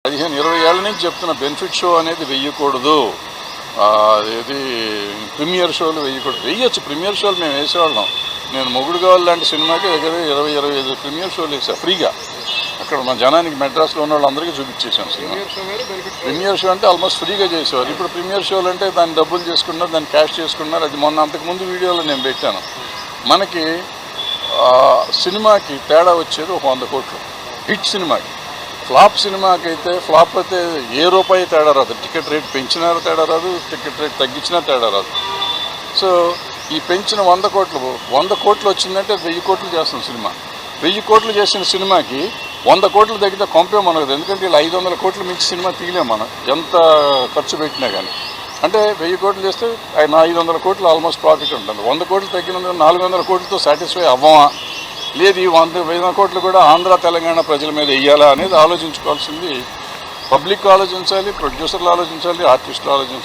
15-20 ఏళ్ల నుంచి చెప్తున్న బెనిఫిట్ షో అనేది వెయ్యకూడదు. అదేది ప్రీమియర్ షోలు వెయ్యకూడదు. వెయ్యొచ్చు ప్రీమియర్ షోలు, మేము వేసేవాళ్ళం. నేను మొగుడు కావాలి లాంటి సినిమాకి దగ్గర 20-25 ప్రీమియర్ షోలు వేసా ఫ్రీగా. అక్కడ మన జనానికి మెడ్రాస్లో ఉన్న వాళ్ళందరికీ చూపించేసాం సినిమా. ప్రీమియర్ షో అంటే ఆల్మోస్ట్ ఫ్రీగా చేసేవారు. ఇప్పుడు ప్రీమియర్ షోలు అంటే దాన్ని డబ్బులు చేసుకున్నారు, దాన్ని క్యాష్ చేసుకున్నారు. అది మొన్న అంతకుముందు వీడియోలో నేను పెట్టాను. మనకి సినిమాకి తేడా వచ్చేది ఒక 100 కోట్లు. హిట్ సినిమాకి, ఫ్లాప్ సినిమాకి అయితే ఫ్లాప్ అయితే ఏ రూపాయి తేడా రాదు. టికెట్ రేట్ పెంచినా తేడా రాదు, టికెట్ రేట్ తగ్గించినా తేడా రాదు. సో ఈ పెంచిన 100 కోట్లు వచ్చిందంటే 1000 కోట్లు చేస్తుంది సినిమా. 1000 కోట్లు చేసిన సినిమాకి 100 కోట్లు తగ్గితే కొంపే మనకు. ఎందుకంటే ఇలా 500 కోట్లు మించి సినిమా తీయలేము మనం, ఎంత ఖర్చు పెట్టినా కానీ. అంటే 1000 కోట్లు చేస్తే 500 కోట్లు ఆల్మోస్ట్ ప్రాఫిట్ ఉంటుంది. 100 కోట్లు తగ్గినందుకు 400 కోట్లతో సాటిస్ఫై అవ్వమా, లేదు ఈ 100 కోట్లు కూడా ఆంధ్ర తెలంగాణ ప్రజల మీద వెయ్యాలా అనేది ఆలోచించుకోవాల్సింది పబ్లిక్ ఆలోచించాలి, ప్రొడ్యూసర్లు ఆలోచించాలి, ఆర్టిస్టులు ఆలోచించాలి.